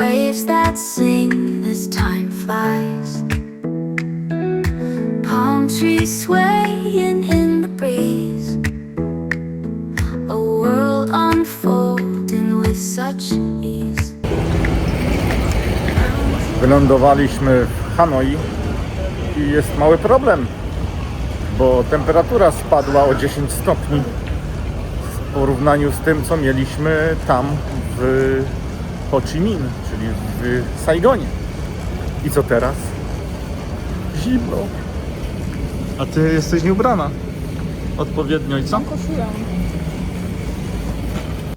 waves that sing as time flies. Palm trees swaying in the breeze. A world unfolding with such ease. Wylądowaliśmy w Hanoi i jest mały problem, bo temperatura spadła o 10 stopni w porównaniu z tym, co mieliśmy tam w Ho Chi Minh, czyli w Saigonie. I co teraz? Zimno. A ty jesteś nieubrana odpowiednio i co?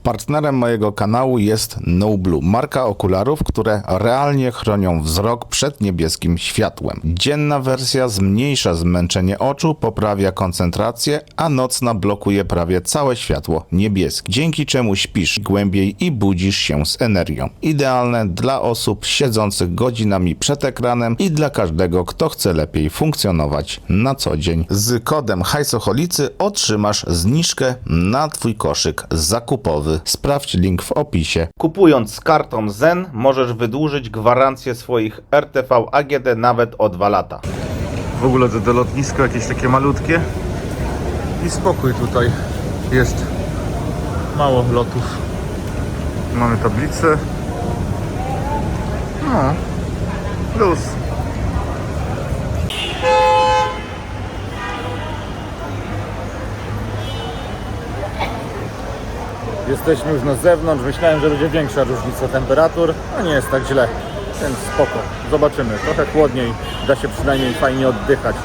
Partnerem mojego kanału jest No Blue, marka okularów, które realnie chronią wzrok przed niebieskim światłem. Dzienna wersja zmniejsza zmęczenie oczu, poprawia koncentrację, a nocna blokuje prawie całe światło niebieskie, dzięki czemu śpisz głębiej i budzisz się z energią. Idealne dla osób siedzących godzinami przed ekranem i dla każdego, kto chce lepiej funkcjonować na co dzień. Z kodem Hajsoholicy otrzymasz zniżkę na Twój koszyk zakupowy. Sprawdź link w opisie. Kupując z kartą Zen możesz wydłużyć gwarancję swoich RTV AGD nawet o 2 lata. W ogóle to lotnisko jakieś takie malutkie i spokój tutaj jest. Mało lotów. Mamy tablicę. No, plus. Jesteśmy już na zewnątrz. Myślałem, że będzie większa różnica temperatur, a nie jest tak źle, więc spoko. Zobaczymy. Trochę chłodniej, da się przynajmniej fajnie oddychać.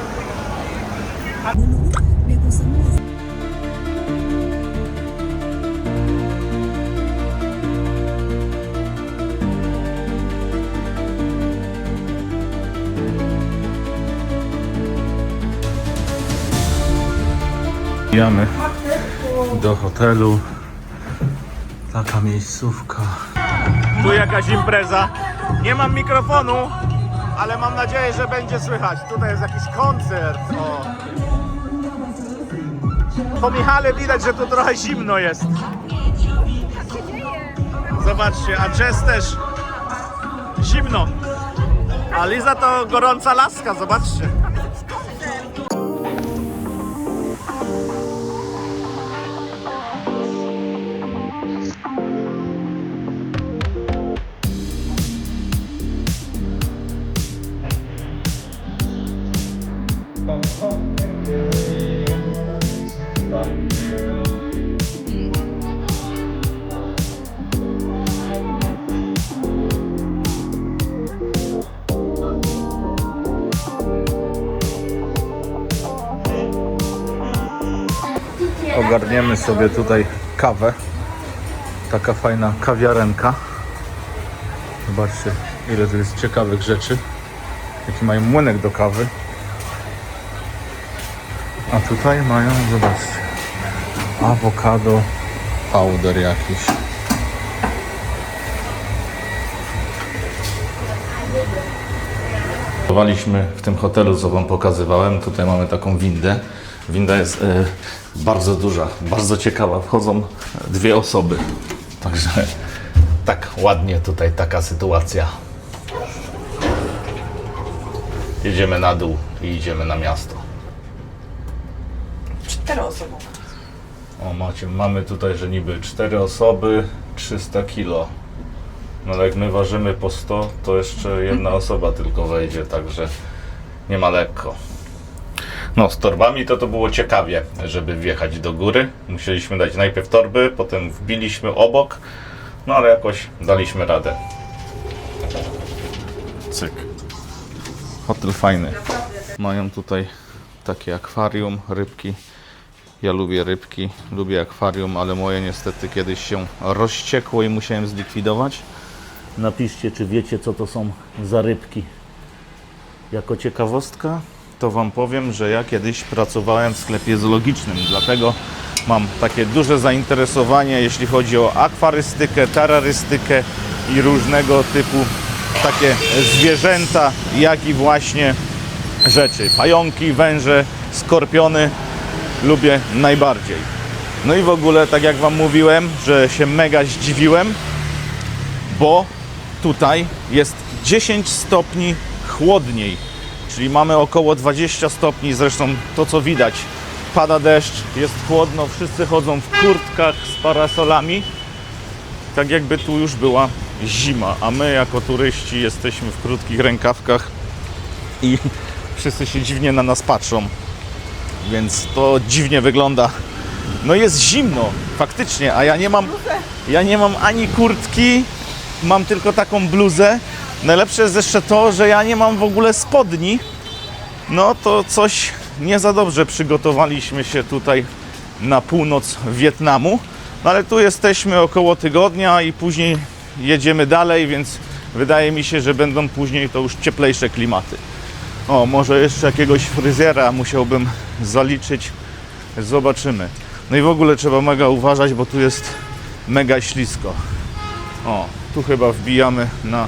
Idziemy do hotelu. Taka miejscówka. Tu jakaś impreza. Nie mam mikrofonu, ale mam nadzieję, że będzie słychać. Tutaj jest jakiś koncert. O. Po Michale widać, że tu trochę zimno jest. Zobaczcie, a Jess też zimno. A Liza to gorąca laska, zobaczcie. Ogarniemy sobie tutaj kawę. Taka fajna kawiarenka. Zobaczcie, ile tu jest ciekawych rzeczy. Jaki mają młynek do kawy. A tutaj mają, zobaczcie, awokado powder jakiś. Byliśmy w tym hotelu, co wam pokazywałem. Tutaj mamy taką windę. Winda jest bardzo duża, bardzo ciekawa. Wchodzą 2 osoby. Także tak ładnie tutaj taka sytuacja. Jedziemy na dół i idziemy na miasto. 4 osoby. O, mamy tutaj, że niby 4 osoby, 300 kg. No ale jak my ważymy po 100, to jeszcze jedna osoba tylko wejdzie, także nie ma lekko. No, z torbami to było ciekawie, żeby wjechać do góry. Musieliśmy dać najpierw torby, potem wbiliśmy obok, no ale jakoś daliśmy radę. Cyk. Hotel fajny. Mają tutaj takie akwarium, rybki. Ja lubię rybki, lubię akwarium, ale moje niestety kiedyś się rozciekło i musiałem zlikwidować. Napiszcie, czy wiecie, co to są za rybki. Jako ciekawostka to wam powiem, że ja kiedyś pracowałem w sklepie zoologicznym, dlatego mam takie duże zainteresowanie, jeśli chodzi o akwarystykę, tararystykę i różnego typu takie zwierzęta, jak i właśnie rzeczy. Pająki, węże, skorpiony lubię najbardziej. No i w ogóle, tak jak wam mówiłem, że się mega zdziwiłem, bo tutaj jest 10 stopni chłodniej, czyli mamy około 20 stopni, zresztą to co widać, pada deszcz, jest chłodno, wszyscy chodzą w kurtkach z parasolami, tak jakby tu już była zima, a my jako turyści jesteśmy w krótkich rękawkach i wszyscy się dziwnie na nas patrzą, więc to dziwnie wygląda. No jest zimno, faktycznie, a ja nie mam ani kurtki, mam tylko taką bluzę. Najlepsze jest jeszcze to, że ja nie mam w ogóle spodni. No to coś nie za dobrze przygotowaliśmy się tutaj na północ Wietnamu. No ale tu jesteśmy około tygodnia i później jedziemy dalej, więc wydaje mi się, że będą później to już cieplejsze klimaty. O, może jeszcze jakiegoś fryzjera musiałbym zaliczyć. Zobaczymy. No i w ogóle trzeba mega uważać, bo tu jest mega ślisko. O, tu chyba wbijamy na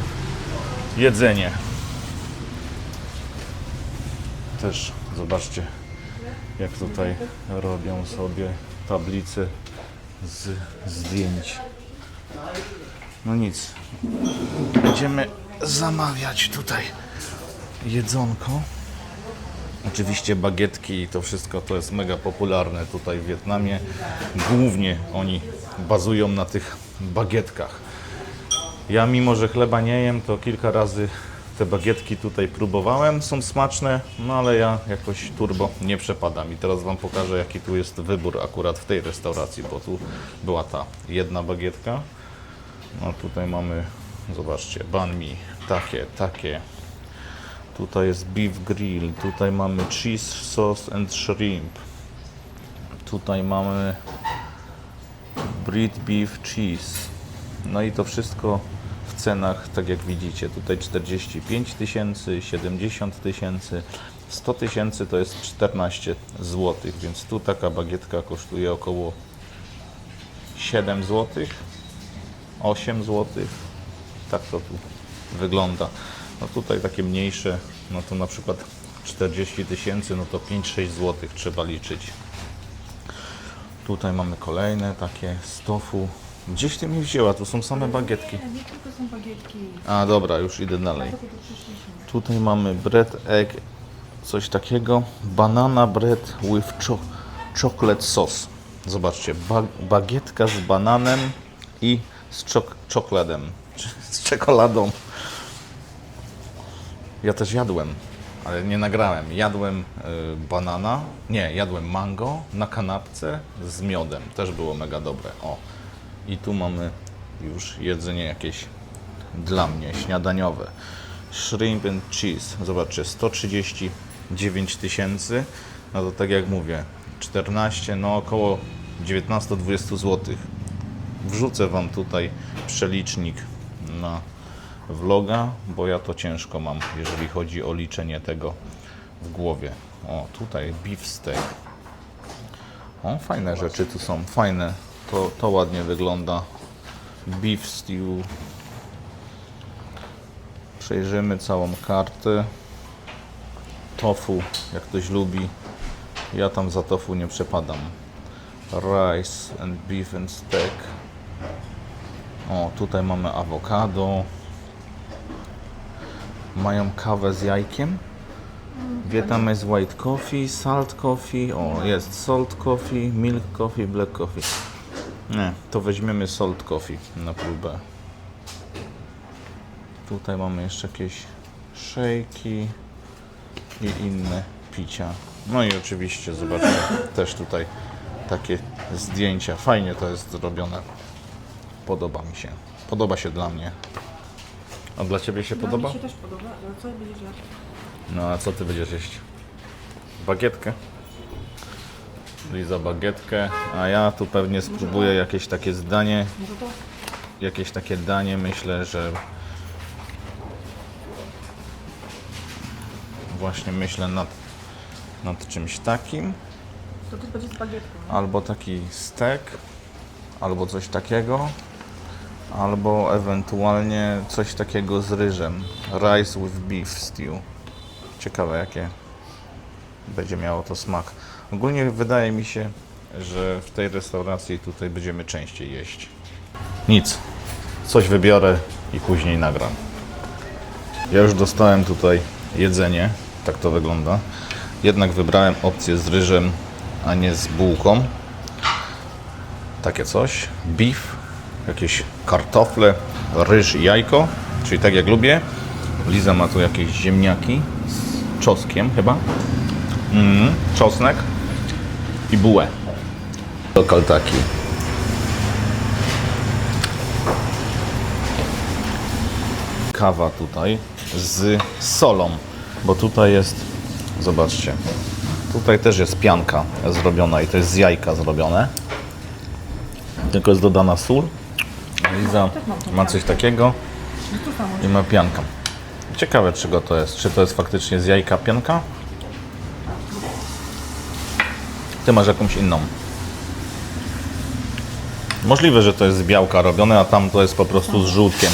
jedzenie. Też zobaczcie, jak tutaj robią sobie tablice z zdjęć. No nic, będziemy zamawiać tutaj jedzonko. Oczywiście bagietki i to wszystko to jest mega popularne tutaj w Wietnamie. Głównie oni bazują na tych bagietkach. Ja mimo, że chleba nie jem, to kilka razy te bagietki tutaj próbowałem. Są smaczne, no ale ja jakoś turbo nie przepadam. I teraz Wam pokażę, jaki tu jest wybór akurat w tej restauracji, bo tu była ta jedna bagietka. No tutaj mamy, zobaczcie, banh mi, takie. Tutaj jest beef grill, tutaj mamy cheese sauce and shrimp. Tutaj mamy bread beef cheese. No i to wszystko w cenach, tak jak widzicie, tutaj 45 tysięcy, 70 tysięcy, 100 tysięcy to jest 14 zł, więc tu taka bagietka kosztuje około 7 zł, 8 zł. Tak to tu wygląda. No tutaj takie mniejsze, no to na przykład 40 tysięcy, no to 5-6 zł trzeba liczyć. Tutaj mamy kolejne takie z tofu. Gdzieś ty mi wzięła, tu są same bagietki. Nie tylko są bagietki. A dobra, już idę dalej. Tylko tu przyszliśmy. Tutaj mamy bread egg, coś takiego. Banana bread with chocolate sauce. Zobaczcie, bagietka z bananem i z czekoladą. Z czekoladą. Ja też jadłem, ale nie nagrałem. Jadłem banana, nie, jadłem mango na kanapce z miodem. Też było mega dobre. O, i tu mamy już jedzenie jakieś dla mnie, śniadaniowe. Shrimp and cheese. Zobaczcie, 139 tysięcy. No to tak jak mówię, 14, no około 19-20 zł. Wrzucę Wam tutaj przelicznik na vloga, bo ja to ciężko mam, jeżeli chodzi o liczenie tego w głowie. O, tutaj beef steak. O, fajne rzeczy tu są, fajne. To ładnie wygląda. Beef stew. Przejrzymy całą kartę. Tofu, jak ktoś lubi. Ja tam za tofu nie przepadam. Rice and beef and steak. O, tutaj mamy awokado. Mają kawę z jajkiem. Wietnam jest white coffee, salt coffee. O, jest salt coffee, milk coffee, black coffee. Nie, to weźmiemy salt coffee na próbę. Tutaj mamy jeszcze jakieś szejki i inne picia. No i oczywiście zobaczmy też tutaj takie zdjęcia. Fajnie to jest zrobione. Podoba mi się. Podoba się dla mnie. A dla Ciebie się podoba? Mi się też podoba, ale co będziesz jadł? No a co Ty będziesz jeść? Bagietkę? Liza bagietkę, a ja tu pewnie spróbuję jakieś takie zdanie. Może to? Jakieś takie danie, myślę, że właśnie myślę nad czymś takim. To też będzie z bagietką. Nie? Albo taki steak, albo coś takiego, albo ewentualnie coś takiego z ryżem. Rice with beef stew. Ciekawe jakie będzie miało to smak. Ogólnie wydaje mi się, że w tej restauracji tutaj będziemy częściej jeść. Nic. Coś wybiorę i później nagram. Ja już dostałem tutaj jedzenie, tak to wygląda. Jednak wybrałem opcję z ryżem, a nie z bułką. Takie coś. Beef, jakieś kartofle, ryż i jajko, czyli tak jak lubię. Liza ma tu jakieś ziemniaki z czosnkiem chyba. Czosnek i bułę. Lokal taki. Kawa tutaj z solą, bo tutaj jest, zobaczcie, tutaj też jest pianka zrobiona i to jest z jajka zrobione. Tylko jest dodana sól. Liza ma coś takiego i ma piankę. Ciekawe, czego to jest. Czy to jest faktycznie z jajka pianka? Ty masz jakąś inną. Możliwe, że to jest z białka robione, a tam to jest po prostu z żółtkiem.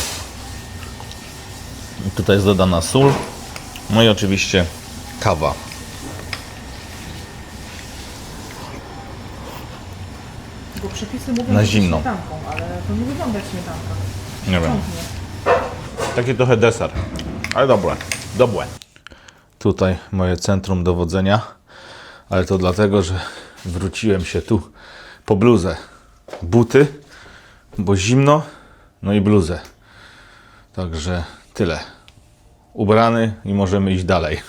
I tutaj jest dodana sól. No i oczywiście kawa. Bo przepisy mówią, Na że zimno. śmietanką, ale to nie wygląda jak śmietanka. Nie wiem. Ciągnie. Taki trochę deser, ale dobre. Dobre. Tutaj moje centrum dowodzenia, ale to dlatego, że wróciłem się tu po bluzę. Buty, bo zimno, no i bluzę. Także tyle. Ubrany i możemy iść dalej.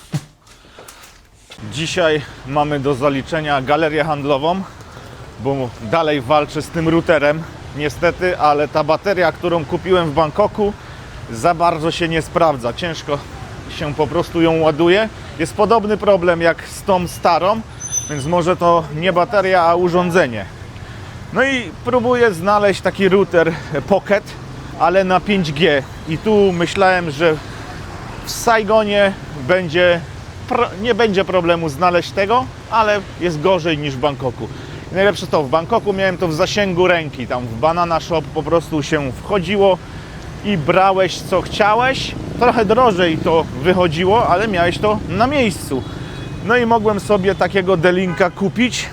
Dzisiaj mamy do zaliczenia galerię handlową, bo dalej walczę z tym routerem. Niestety, ale ta bateria, którą kupiłem w Bangkoku, za bardzo się nie sprawdza. Ciężko się po prostu ją ładuje. Jest podobny problem jak z tą starą, więc może to nie bateria, a urządzenie. No i próbuję znaleźć taki router Pocket, ale na 5G. I tu myślałem, że w Saigonie nie będzie problemu znaleźć tego, ale jest gorzej niż w Bangkoku. I najlepsze to, w Bangkoku miałem to w zasięgu ręki. Tam w Banana Shop po prostu się wchodziło i brałeś co chciałeś. Trochę drożej to wychodziło, ale miałeś to na miejscu. No i mogłem sobie takiego D-Linka kupić.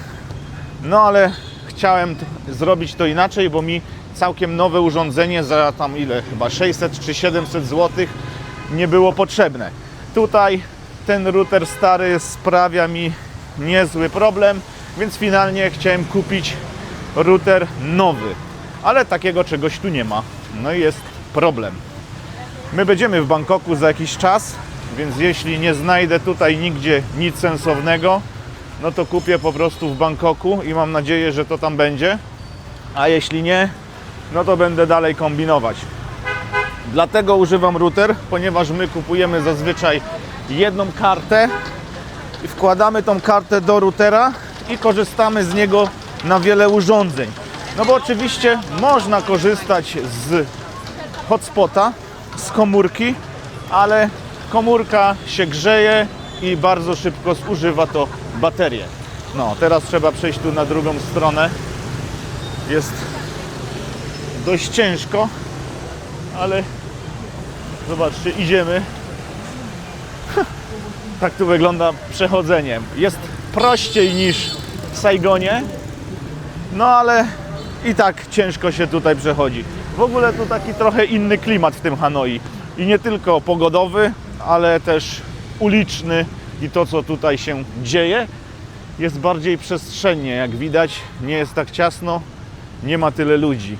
No ale chciałem zrobić to inaczej, bo mi całkiem nowe urządzenie za tam ile, chyba 600 czy 700 zł nie było potrzebne. Tutaj ten router stary sprawia mi niezły problem, więc finalnie chciałem kupić router nowy, ale takiego czegoś tu nie ma. No i jest problem. My będziemy w Bangkoku za jakiś czas, więc jeśli nie znajdę tutaj nigdzie nic sensownego, no to kupię po prostu w Bangkoku i mam nadzieję, że to tam będzie. A jeśli nie, no to będę dalej kombinować. Dlatego używam router, ponieważ my kupujemy zazwyczaj jedną kartę i wkładamy tą kartę do routera i korzystamy z niego na wiele urządzeń. No bo oczywiście można korzystać z hotspota, z komórki, ale komórka się grzeje i bardzo szybko zużywa to baterię. No, teraz trzeba przejść tu na drugą stronę. Jest dość ciężko, ale zobaczcie, idziemy. Tak tu wygląda przechodzenie. Jest prościej niż w Saigonie, no ale i tak ciężko się tutaj przechodzi. W ogóle tu taki trochę inny klimat w tym Hanoi. I nie tylko pogodowy, ale też uliczny i to, co tutaj się dzieje, jest bardziej przestrzennie. Jak widać, nie jest tak ciasno, nie ma tyle ludzi.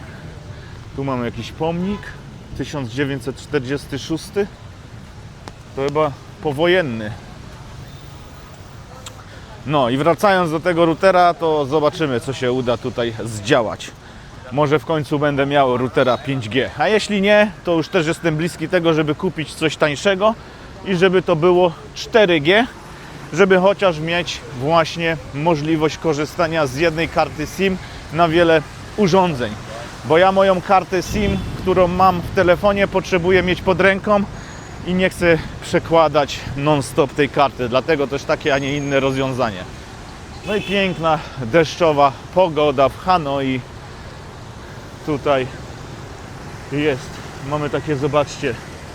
Tu mamy jakiś pomnik, 1946. To chyba powojenny. No i wracając do tego routera, to zobaczymy, co się uda tutaj zdziałać. Może w końcu będę miał routera 5G. A jeśli nie, to już też jestem bliski tego, żeby kupić coś tańszego i żeby to było 4G, żeby chociaż mieć właśnie możliwość korzystania z jednej karty SIM na wiele urządzeń. Bo ja moją kartę SIM, którą mam w telefonie, potrzebuję mieć pod ręką i nie chcę przekładać non-stop tej karty. Dlatego też takie, a nie inne rozwiązanie. No i piękna, deszczowa pogoda w Hanoi. Tutaj jest, mamy takie, zobaczcie,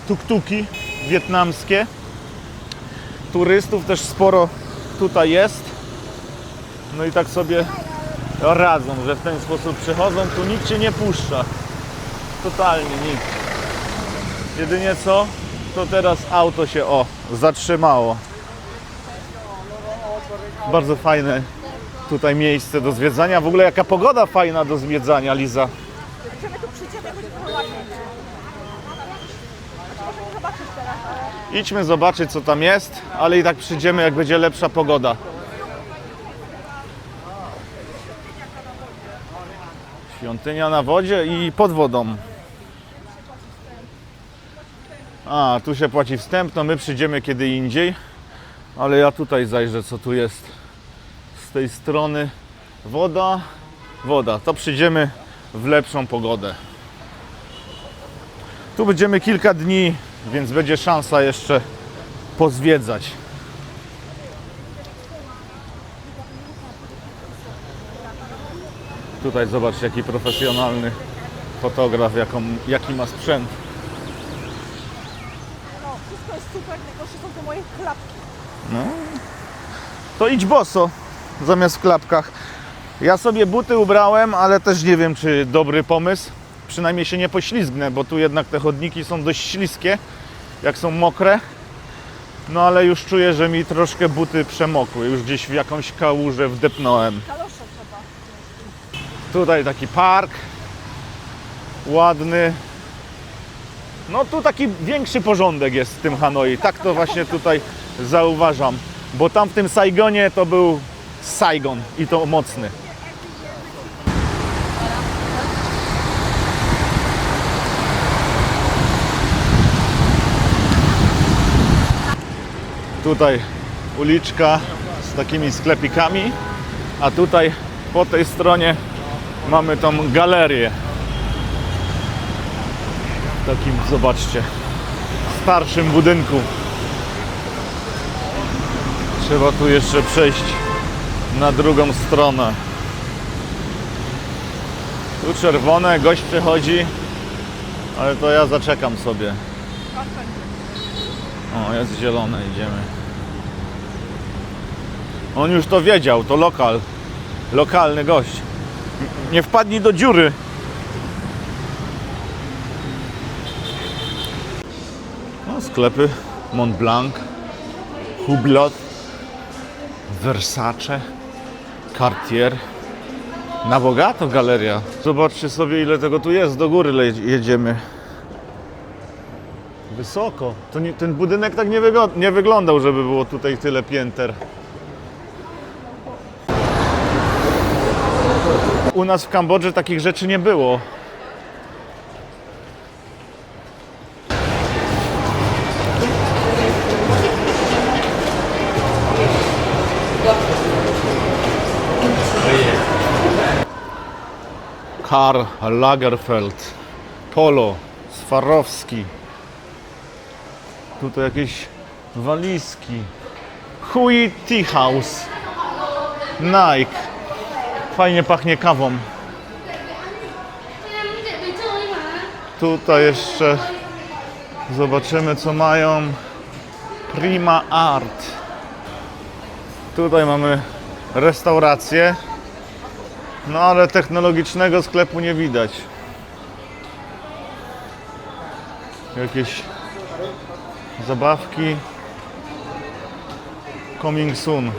tuk-tuki wietnamskie. Turystów też sporo tutaj jest. No i tak sobie radzą, że w ten sposób przychodzą. Tu nikt się nie puszcza. Totalnie nikt. Jedynie co, to teraz auto się zatrzymało. Bardzo fajne tutaj miejsce do zwiedzania. W ogóle jaka pogoda fajna do zwiedzania, Liza. Idźmy zobaczyć, co tam jest, ale i tak przyjdziemy, jak będzie lepsza pogoda. Świątynia na wodzie i pod wodą. A, tu się płaci wstęp, no my przyjdziemy kiedy indziej. Ale ja tutaj zajrzę, co tu jest. Z tej strony woda. To przyjdziemy w lepszą pogodę. Tu będziemy kilka dni, więc będzie szansa jeszcze pozwiedzać. Tutaj zobacz, jaki profesjonalny fotograf, jaki ma sprzęt. No, wszystko jest super, tylko są te moje klapki. No. To idź boso, zamiast w klapkach. Ja sobie buty ubrałem, ale też nie wiem, czy dobry pomysł. Przynajmniej się nie poślizgnę, bo tu jednak te chodniki są dość śliskie, jak są mokre. No ale już czuję, że mi troszkę buty przemokły. Już gdzieś w jakąś kałużę wdepnąłem. Kalosze trzeba. Tutaj taki park ładny. No tu taki większy porządek jest w tym Hanoi. Tak to właśnie tutaj zauważam. Bo tam w tym Saigonie to był Saigon i to mocny. Tutaj uliczka z takimi sklepikami, a tutaj po tej stronie mamy tą galerię. W takim, zobaczcie, starszym budynku. Trzeba tu jeszcze przejść na drugą stronę. Tu czerwone, gość przechodzi, ale to ja zaczekam sobie. O, jest zielone, idziemy. On już to wiedział, to lokalny gość. Nie wpadnij do dziury. No, sklepy Montblanc, Hublot, Versace, Cartier. Na bogato galeria. Zobaczcie sobie, ile tego tu jest. Do góry jedziemy. Wysoko. To nie, ten budynek tak nie wyglądał, żeby było tutaj tyle pięter. U nas w Kambodży takich rzeczy nie było. Karl Lagerfeld, Polo, Swarovski. Tutaj jakieś walizki. Hui Tea House. Nike. Fajnie pachnie kawą. Tutaj jeszcze zobaczymy, co mają. Prima Art. Tutaj mamy restaurację. No ale technologicznego sklepu nie widać. Jakieś zabawki. Coming soon.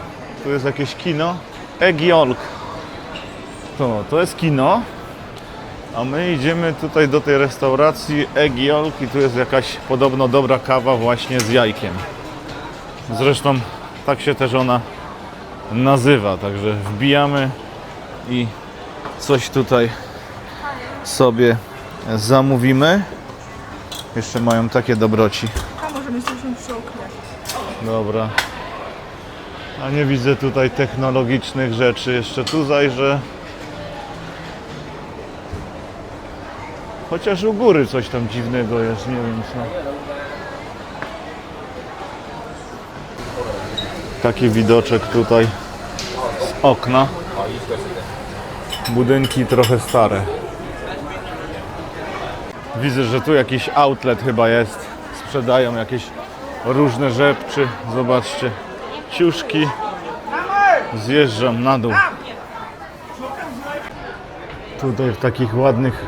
Tu jest jakieś kino. Egg Yolk. To jest kino. A my idziemy tutaj do tej restauracji Egg Yolk i tu jest jakaś podobno dobra kawa właśnie z jajkiem. Zresztą tak się też ona nazywa. Także wbijamy i coś tutaj sobie zamówimy. Jeszcze mają takie dobroci. A możemy jesteśmy przy oknie. Dobra. A nie widzę tutaj technologicznych rzeczy. Jeszcze tu zajrzę. Chociaż u góry coś tam dziwnego jest, nie wiem co. Taki widoczek tutaj z okna. Budynki trochę stare. Widzę, że tu jakiś outlet chyba jest. Sprzedają jakieś różne rzeczy. Zobaczcie. Ciuszki. Zjeżdżam na dół. Tutaj w takich ładnych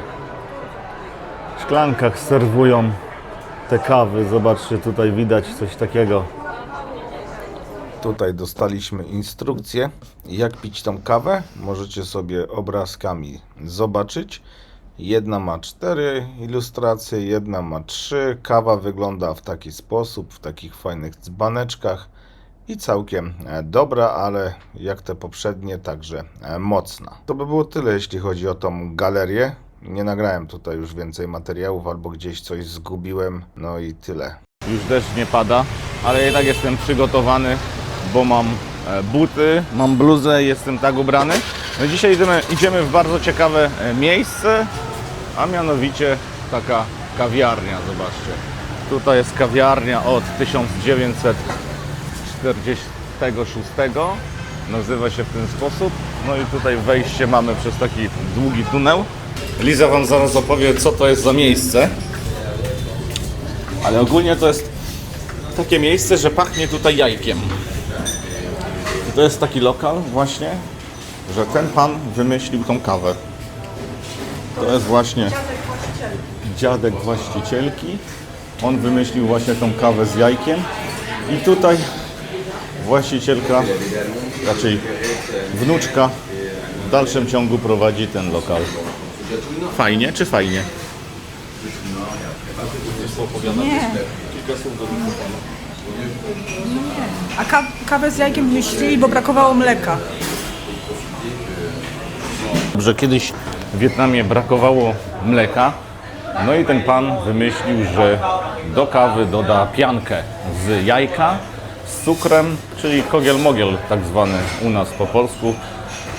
szklankach serwują te kawy. Zobaczcie, tutaj widać coś takiego. Tutaj dostaliśmy instrukcję, jak pić tą kawę. Możecie sobie obrazkami zobaczyć. Jedna ma 4 ilustracje, jedna ma 3. Kawa wygląda w taki sposób, w takich fajnych dzbaneczkach i całkiem dobra, ale jak te poprzednie, także mocna. To by było tyle, jeśli chodzi o tą galerię. Nie nagrałem tutaj już więcej materiałów, albo gdzieś coś zgubiłem, no i tyle. Już deszcz nie pada, ale i tak jestem przygotowany, bo mam buty, mam bluzę, jestem tak ubrany. No dzisiaj idziemy w bardzo ciekawe miejsce, a mianowicie taka kawiarnia, zobaczcie. Tutaj jest kawiarnia od 1946, nazywa się w ten sposób. No i tutaj wejście mamy przez taki długi tunel. Liza wam zaraz opowie, co to jest za miejsce. Ale ogólnie to jest takie miejsce, że pachnie tutaj jajkiem. To jest taki lokal właśnie, że ten pan wymyślił tą kawę. To jest właśnie dziadek właścicielki. On wymyślił właśnie tą kawę z jajkiem. I tutaj właścicielka, raczej wnuczka, w dalszym ciągu prowadzi ten lokal. Fajnie czy fajnie? Nie. A kawę z jajkiem wymyślili, bo brakowało mleka. Że kiedyś w Wietnamie brakowało mleka, no i ten pan wymyślił, że do kawy doda piankę z jajka, z cukrem, czyli kogiel-mogiel tak zwany u nas po polsku.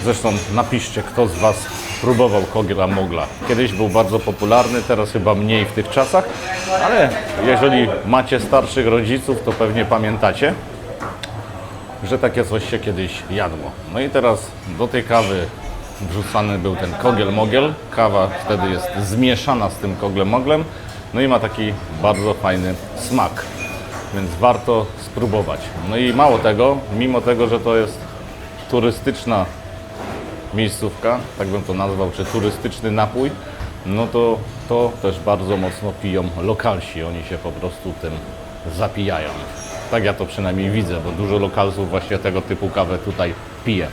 Zresztą napiszcie, kto z was próbował kogiela-mogla. Kiedyś był bardzo popularny, teraz chyba mniej w tych czasach, ale jeżeli macie starszych rodziców, to pewnie pamiętacie, że takie coś się kiedyś jadło. No i teraz do tej kawy wrzucany był ten kogiel-mogiel. Kawa wtedy jest zmieszana z tym koglem-moglem, no i ma taki bardzo fajny smak, więc warto spróbować. No i mało tego, mimo tego, że to jest turystyczna miejscówka, tak bym to nazwał, czy turystyczny napój, no to też bardzo mocno piją lokalsi. Oni się po prostu tym zapijają. Tak ja to przynajmniej widzę, bo dużo lokalsów właśnie tego typu kawę tutaj pije.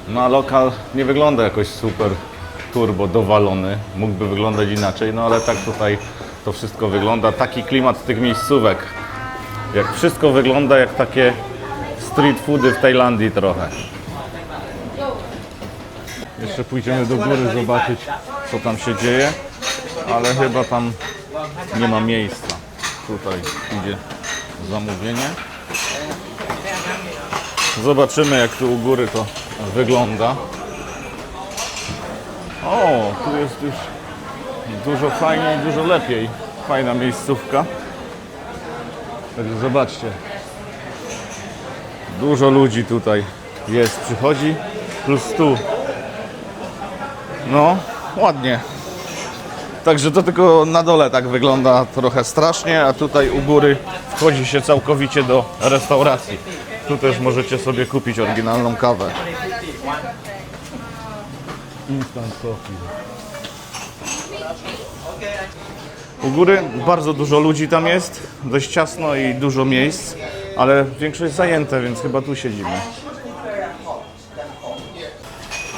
No a lokal nie wygląda jakoś super turbo dowalony. Mógłby wyglądać inaczej, no ale tak tutaj to wszystko wygląda. Taki klimat tych miejscówek. Jak wszystko wygląda jak takie street foody w Tajlandii trochę. Jeszcze pójdziemy do góry zobaczyć, co tam się dzieje, ale chyba tam nie ma miejsca. Tutaj idzie zamówienie. Zobaczymy, jak tu u góry to wygląda. O, tu jest już dużo fajniej, dużo lepiej. Fajna miejscówka. Także zobaczcie. Dużo ludzi tutaj jest, przychodzi, plus tu. No, ładnie. Także to tylko na dole tak wygląda trochę strasznie, a tutaj u góry wchodzi się całkowicie do restauracji. Tu też możecie sobie kupić oryginalną kawę. Instant coffee. U góry bardzo dużo ludzi tam jest, dość ciasno i dużo miejsc, ale większość zajęte, więc chyba tu siedzimy.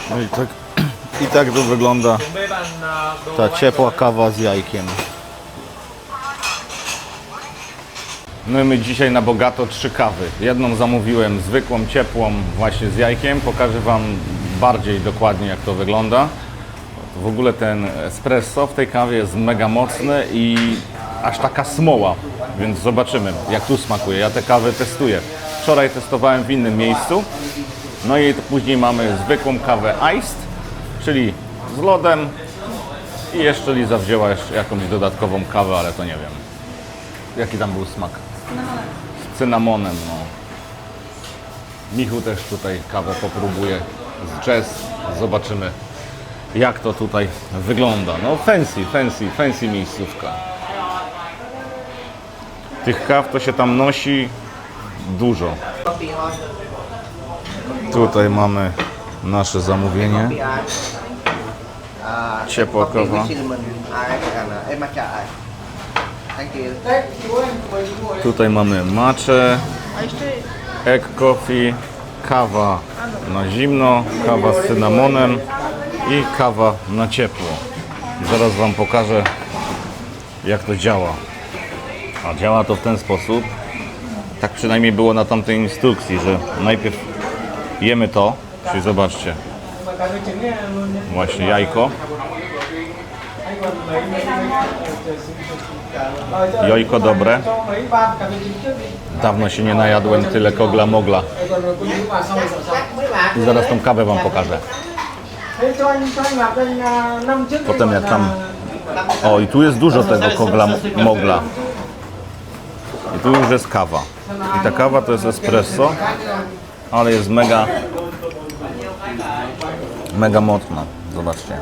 No i tak tu wygląda ta ciepła kawa z jajkiem. No i my dzisiaj na bogato 3 kawy. Jedną zamówiłem zwykłą, ciepłą, właśnie z jajkiem. Pokażę wam bardziej dokładnie, jak to wygląda. W ogóle ten espresso w tej kawie jest mega mocny i aż taka smoła, więc zobaczymy, jak tu smakuje. Ja te kawy testuję. Wczoraj testowałem w innym miejscu. No i później mamy zwykłą kawę iced, czyli z lodem, i jeszcze Liza wzięła jeszcze jakąś dodatkową kawę, ale to nie wiem. Jaki tam był smak? Z cynamonem, no. Michu też tutaj kawę popróbuje z jazz. Zobaczymy, jak to tutaj wygląda. No fancy miejscówka. Tych kaw to się tam nosi dużo. Tutaj mamy nasze zamówienie. Ciepła kawa. Tutaj mamy matcha, egg coffee, kawa na zimno, kawa z cynamonem i kawa na ciepło. Zaraz Wam pokażę, jak to działa. A działa to w ten sposób, tak przynajmniej było na tamtej instrukcji, że najpierw jemy to, czyli zobaczcie, właśnie jajko. Jajko dobre. Dawno się nie najadłem tyle kogla mogla. I zaraz tą kawę Wam pokażę. Potem jak tam... O, i tu jest dużo tego kogla mogla. I tu już jest kawa. I ta kawa to jest espresso, ale jest mega mocna. Zobaczcie.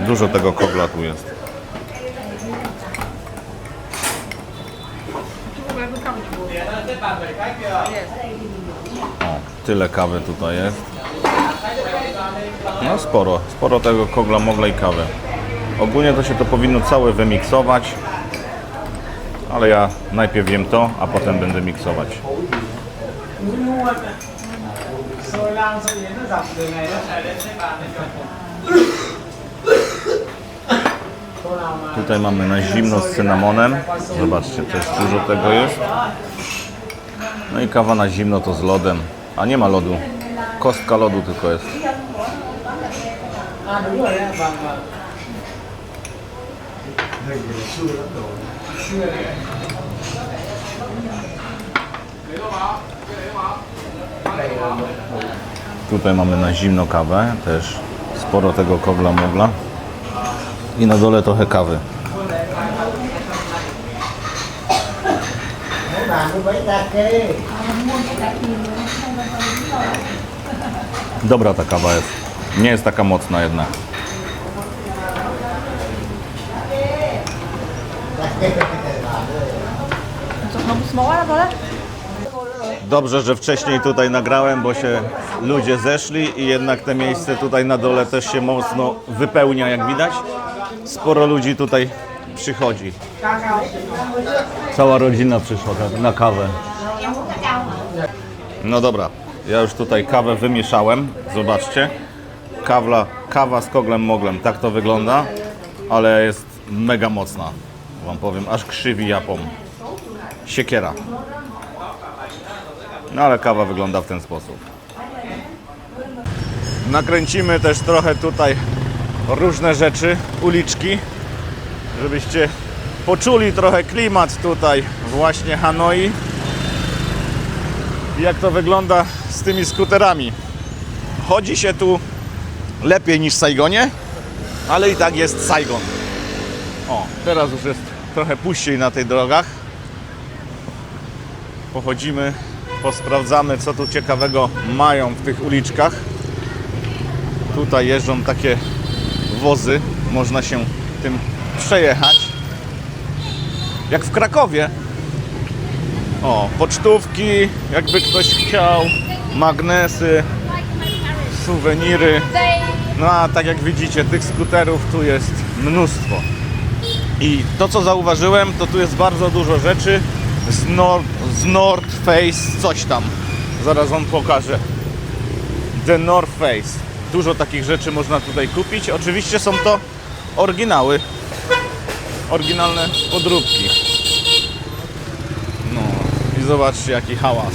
Dużo tego kogla tu jest. O, tyle kawy tutaj jest. No sporo tego kogla mogla i kawy. Ogólnie to się to powinno całe wymiksować, ale ja najpierw jem to, a potem będę miksować. Tutaj mamy na zimno z cynamonem. Zobaczcie, też dużo tego jest. No i kawa na zimno to z lodem. A nie ma lodu. Kostka lodu tylko jest. Tutaj mamy na zimno kawę, też sporo tego kogla mogla. I na dole trochę kawy. Dobra ta kawa jest. Nie jest taka mocna jednak. Co, znowu smoła na dole? Dobrze, że wcześniej tutaj nagrałem, bo się ludzie zeszli i jednak te miejsce tutaj na dole też się mocno wypełnia, jak widać. Sporo ludzi tutaj przychodzi. Cała rodzina przyszła na kawę. No dobra, ja już tutaj kawę wymieszałem. Zobaczcie. Kawa z koglem moglem, tak to wygląda, ale jest mega mocna. Wam powiem, aż krzywi japą. Siekiera. No ale kawa wygląda w ten sposób. Nakręcimy też trochę tutaj różne rzeczy, uliczki, żebyście poczuli trochę klimat tutaj właśnie Hanoi. Jak to wygląda z tymi skuterami. Chodzi się tu lepiej niż w Saigonie, ale i tak jest Saigon. O, teraz już jest trochę puściej na tych drogach. Pochodzimy, posprawdzamy, co tu ciekawego mają w tych uliczkach. Tutaj jeżdżą takie wozy, można się tym przejechać. Jak w Krakowie. O, pocztówki, jakby ktoś chciał, magnesy, suweniry. No a tak jak widzicie, tych skuterów tu jest mnóstwo. I to, co zauważyłem, to tu jest bardzo dużo rzeczy z North Face, coś tam. Zaraz Wam pokażę. The North Face. Dużo takich rzeczy można tutaj kupić. Oczywiście są to oryginały. Oryginalne podróbki. No i zobaczcie, jaki hałas.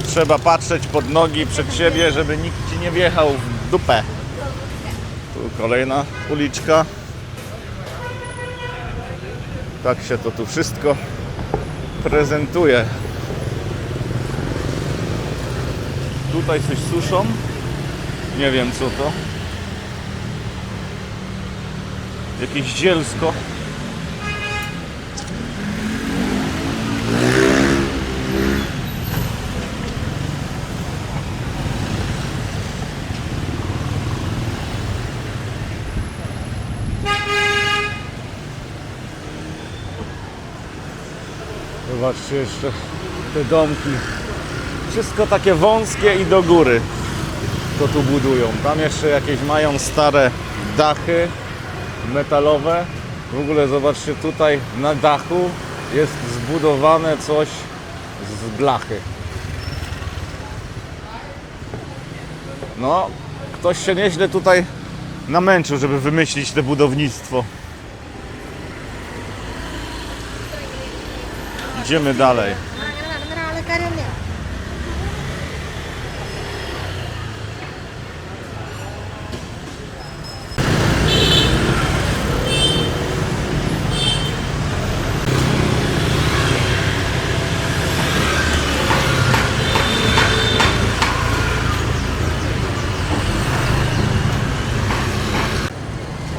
Trzeba patrzeć pod nogi, przed siebie, żeby nikt Ci nie wjechał w dupę. Tu kolejna uliczka. Tak się to tu wszystko prezentuje. Tutaj coś suszą. Nie wiem co to. Jakieś zielsko. Zobaczcie jeszcze te domki. Wszystko takie wąskie i do góry. to tu budują. Tam jeszcze jakieś mają stare dachy metalowe. W ogóle zobaczcie, tutaj na dachu jest zbudowane coś z blachy. No, ktoś się nieźle tutaj namęczył, żeby wymyślić to budownictwo. Idziemy dalej.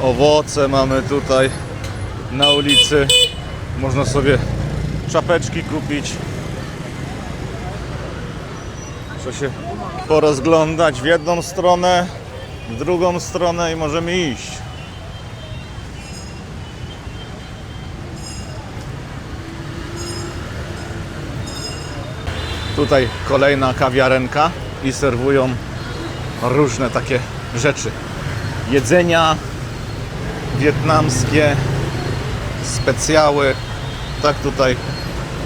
Owoce mamy tutaj na ulicy. Można sobie czapeczki kupić. Trzeba się porozglądać w jedną stronę, w drugą stronę i możemy iść. Tutaj kolejna kawiarenka i serwują różne takie rzeczy. Jedzenia wietnamskie, specjały. Tak tutaj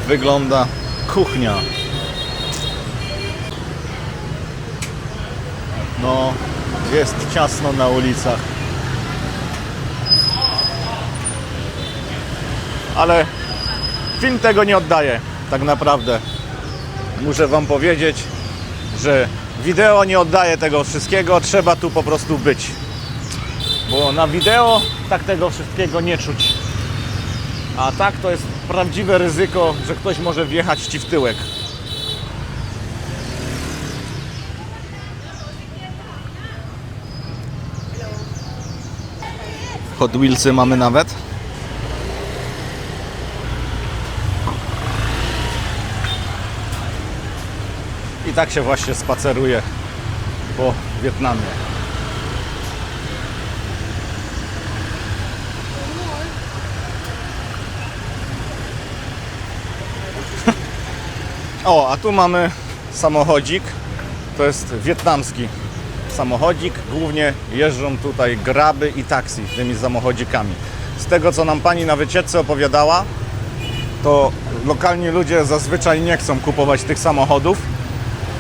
wygląda kuchnia. No, jest ciasno na ulicach. Ale film tego nie oddaje, tak naprawdę. Muszę wam powiedzieć, że wideo nie oddaje tego wszystkiego, trzeba tu po prostu być. Bo na wideo tak tego wszystkiego nie czuć. A tak to jest prawdziwe ryzyko, że ktoś może wjechać ci w tyłek. Hot Wheelsy mamy nawet. I tak się właśnie spaceruje po Wietnamie. O, a tu mamy samochodzik. To jest wietnamski samochodzik. Głównie jeżdżą tutaj graby i taksi tymi samochodzikami. Z tego, co nam pani na wycieczce opowiadała, to lokalni ludzie zazwyczaj nie chcą kupować tych samochodów,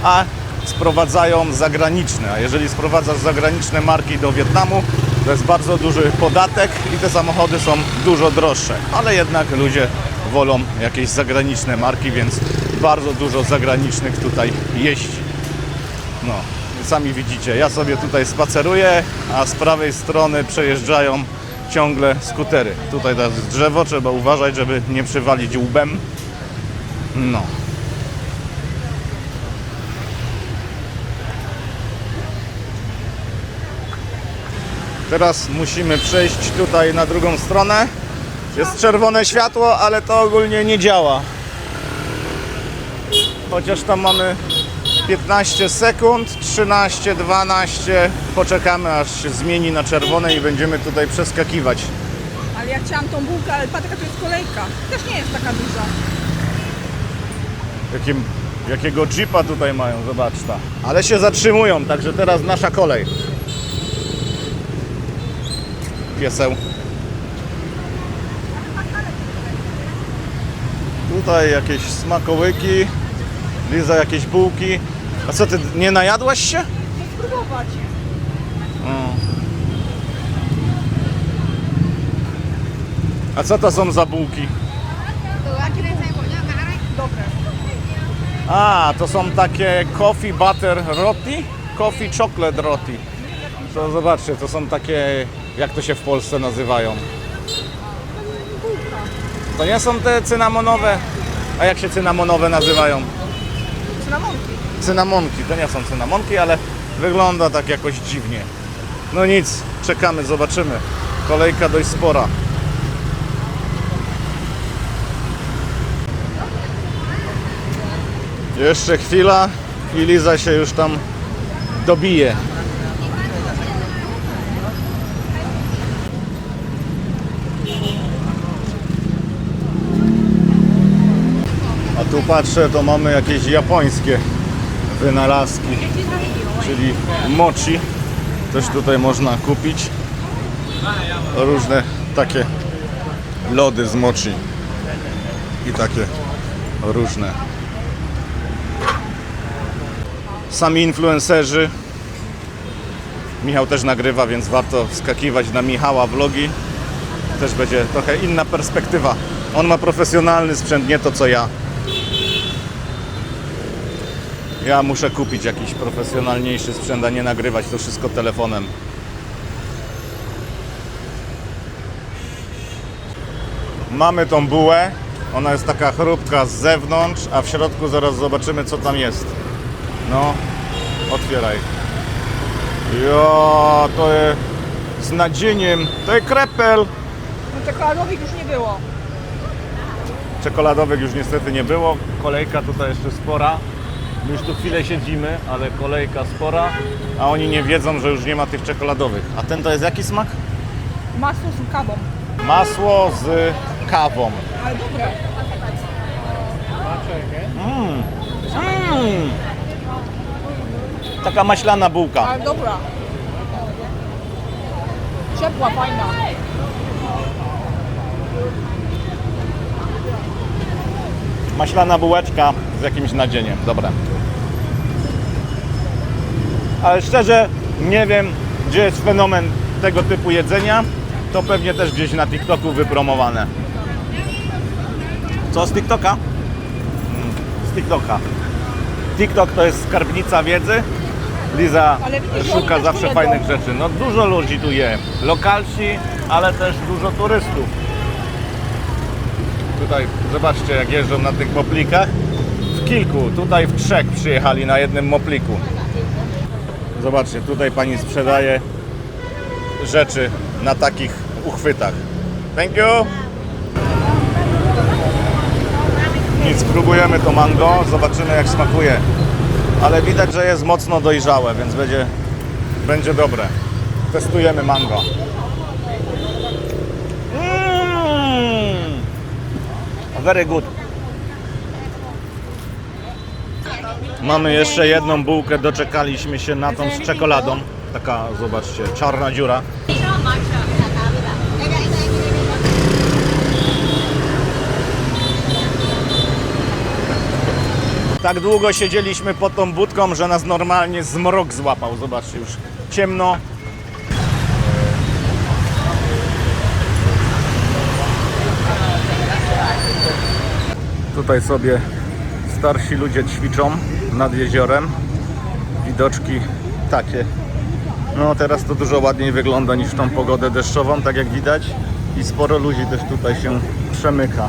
a sprowadzają zagraniczne. A jeżeli sprowadzasz zagraniczne marki do Wietnamu, to jest bardzo duży podatek i te samochody są dużo droższe. Ale jednak ludzie wolą jakieś zagraniczne marki, więc bardzo dużo zagranicznych tutaj jeździ. No, sami widzicie, ja sobie tutaj spaceruję, a z prawej strony przejeżdżają ciągle skutery. Tutaj to jest drzewo, trzeba uważać, żeby nie przywalić łbem. No. Teraz musimy przejść tutaj na drugą stronę. Jest czerwone światło, ale to ogólnie nie działa. Chociaż tam mamy 15 sekund, 13, 12. Poczekamy, aż się zmieni na czerwone i będziemy tutaj przeskakiwać. Ale ja chciałam tą bułkę, ale patrz, jaka tu jest kolejka. Też nie jest taka duża. Jakiego jeepa tutaj mają, zobacz ta. Ale się zatrzymują, także teraz nasza kolej. Pieseł. Tutaj jakieś smakołyki. Liza jakieś bułki. A co, ty nie najadłaś się? Chcę spróbować. A co to są za bułki? Dobre. A, to są takie coffee butter roti? Coffee chocolate roti. To zobaczcie, to są takie, jak to się w Polsce nazywają? To nie są te cynamonowe? A jak się cynamonowe nazywają? Cynamonki. Cynamonki, to nie są cynamonki, ale wygląda tak jakoś dziwnie. No nic, czekamy, zobaczymy. Kolejka dość spora. Jeszcze chwila i Liza się już tam dobije. A tu patrzę, to mamy jakieś japońskie wynalazki. czyli mochi. Też tutaj można kupić różne takie lody z mochi i takie różne. Sami influencerzy. Michał też nagrywa, więc warto wskakiwać na Michała vlogi. Też będzie trochę inna perspektywa. On ma profesjonalny sprzęt, nie to co ja. Ja muszę kupić jakiś profesjonalniejszy sprzęt, a nie nagrywać to wszystko telefonem. Mamy tą bułę. Ona jest taka chrupka z zewnątrz, a w środku zaraz zobaczymy co tam jest. No, otwieraj. Jo, to jest z nadzieniem. To jest krepel. No czekoladowych już nie było. Czekoladowych już niestety nie było. Kolejka tutaj jeszcze spora. My już tu chwilę siedzimy, ale kolejka spora. A oni nie wiedzą, że już nie ma tych czekoladowych. A ten to jest jaki smak? Masło z kawą. Masło z kawą. Ale dobre. Taka maślana bułka. Ale dobra. Ciepła, fajna. Maślana bułeczka z jakimś nadzieniem. Dobra. Ale szczerze nie wiem, gdzie jest fenomen tego typu jedzenia. To pewnie też gdzieś na TikToku wypromowane. Co z TikToka? Z TikToka. TikTok to jest skarbnica wiedzy. Liza Ale widzisz, szuka oni też zawsze jedzą. fajnych rzeczy. No dużo ludzi tu je. Lokalsi, ale też dużo turystów. Tutaj zobaczcie jak jeżdżą na tych moplikach. W kilku, tutaj w 3 przyjechali na jednym mopliku. Zobaczcie, tutaj pani sprzedaje rzeczy na takich uchwytach. Thank you! Nic, spróbujemy to mango, zobaczymy jak smakuje. Ale widać, że jest mocno dojrzałe, więc będzie dobre. Testujemy mango. Very good. Mamy jeszcze jedną bułkę, doczekaliśmy się na tą z czekoladą. Taka, zobaczcie, czarna dziura. Tak długo siedzieliśmy pod tą budką, że nas normalnie zmrok złapał. Zobaczcie, już ciemno. Tutaj sobie starsi ludzie ćwiczą nad jeziorem. Widoczki takie. No teraz to dużo ładniej wygląda niż w tą pogodę deszczową, tak jak widać. I sporo ludzi też tutaj się przemyka.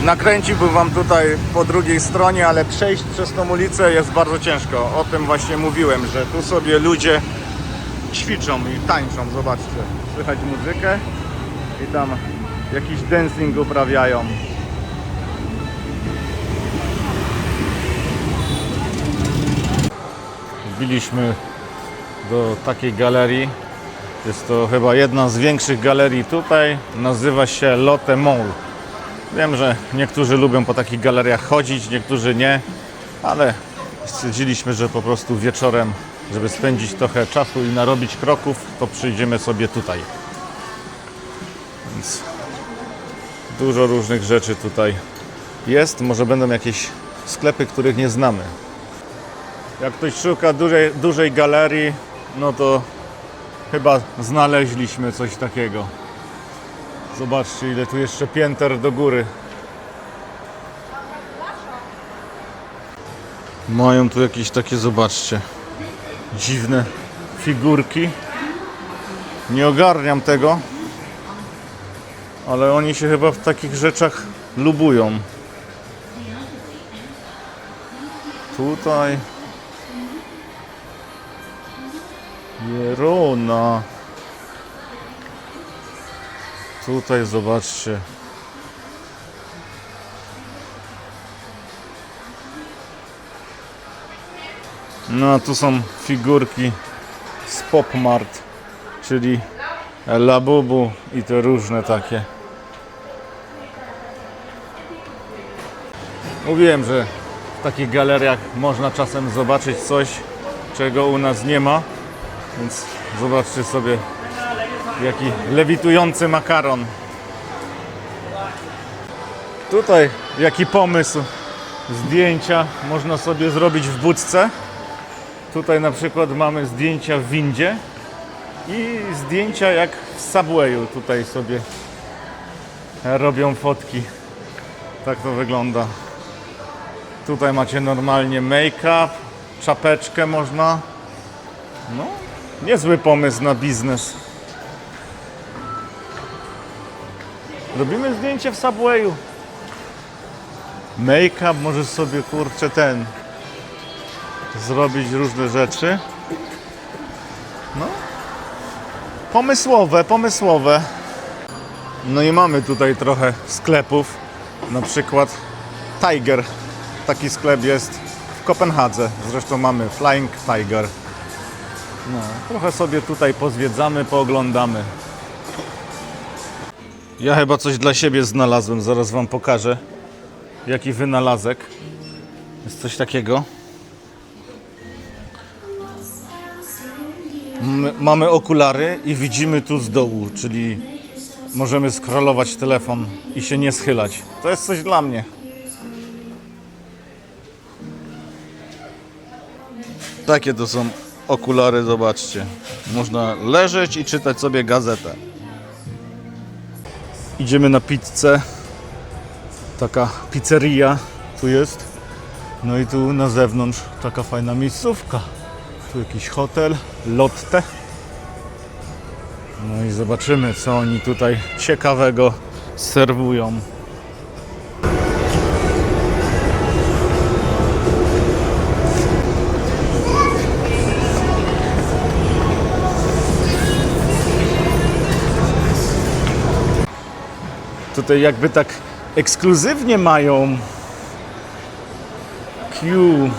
Nakręciłbym wam tutaj po drugiej stronie, ale przejść przez tą ulicę jest bardzo ciężko. O tym właśnie mówiłem, że tu sobie ludzie ćwiczą i tańczą. Zobaczcie, słychać muzykę i tam jakiś dancing uprawiają. Wbiliśmy do takiej galerii. Jest to chyba jedna z większych galerii tutaj. Nazywa się Lotte Mall. Wiem, że niektórzy lubią po takich galeriach chodzić, niektórzy nie, ale stwierdziliśmy, że po prostu wieczorem, żeby spędzić trochę czasu i narobić kroków, to przyjdziemy sobie tutaj. Więc dużo różnych rzeczy tutaj jest. Może będą jakieś sklepy, których nie znamy. Jak ktoś szuka dużej galerii, no to chyba znaleźliśmy coś takiego. Zobaczcie, ile tu jeszcze pięter do góry. Mają tu jakieś takie, zobaczcie, dziwne figurki. Nie ogarniam tego, ale oni się chyba w takich rzeczach lubują. Tutaj Jerona. Tutaj zobaczcie. No, tu są figurki z Pop Mart, czyli Labubu i te różne takie. Mówiłem, że w takich galeriach można czasem zobaczyć coś, czego u nas nie ma. Więc zobaczcie sobie, jaki lewitujący makaron. Tutaj jaki pomysł. Zdjęcia można sobie zrobić w budce. Tutaj na przykład mamy zdjęcia w windzie i zdjęcia jak w Subwayu. Tutaj sobie robią fotki. Tak to wygląda. Tutaj macie normalnie make-up, czapeczkę można. No, niezły pomysł na biznes. Robimy zdjęcie w Subwayu. Make-up, możesz sobie kurczę zrobić różne rzeczy. No. Pomysłowe. No i mamy tutaj trochę sklepów. Na przykład Tiger. Taki sklep jest w Kopenhadze. Zresztą mamy Flying Tiger. No, trochę sobie tutaj pozwiedzamy, pooglądamy. Ja chyba coś dla siebie znalazłem. Zaraz wam pokażę. Jaki wynalazek. Jest coś takiego. Mamy okulary i widzimy tu z dołu, czyli możemy scrollować telefon i się nie schylać. To jest coś dla mnie. Takie to są okulary, zobaczcie. Można leżeć i czytać sobie gazetę. Idziemy na pizzę. Taka pizzeria tu jest. No i tu na zewnątrz taka fajna miejscówka. Tu jakiś hotel, Lotte. No i zobaczymy, co oni tutaj ciekawego serwują. Tutaj jakby tak ekskluzywnie mają Q.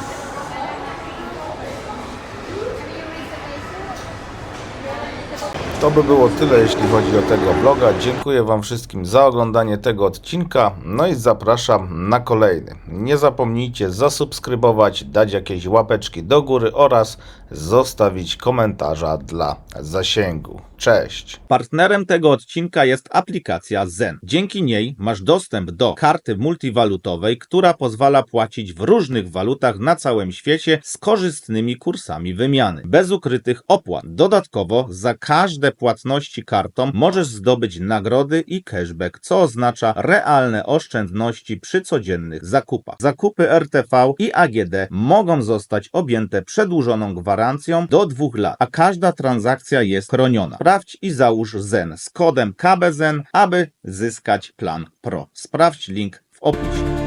To by było tyle, jeśli chodzi o tego vloga. Dziękuję Wam wszystkim za oglądanie tego odcinka. No i zapraszam na kolejny. Nie zapomnijcie zasubskrybować, dać jakieś łapeczki do góry oraz zostawić komentarza dla zasięgu. Cześć! Partnerem tego odcinka jest aplikacja Zen. Dzięki niej masz dostęp do karty multiwalutowej, która pozwala płacić w różnych walutach na całym świecie z korzystnymi kursami wymiany, bez ukrytych opłat. Dodatkowo za każde płatności kartą możesz zdobyć nagrody i cashback, co oznacza realne oszczędności przy codziennych zakupach. Zakupy RTV i AGD mogą zostać objęte przedłużoną gwarancją do 2 lat, a każda transakcja jest chroniona. Sprawdź i załóż Zen z kodem KBZEN, aby zyskać plan Pro. Sprawdź link w opisie.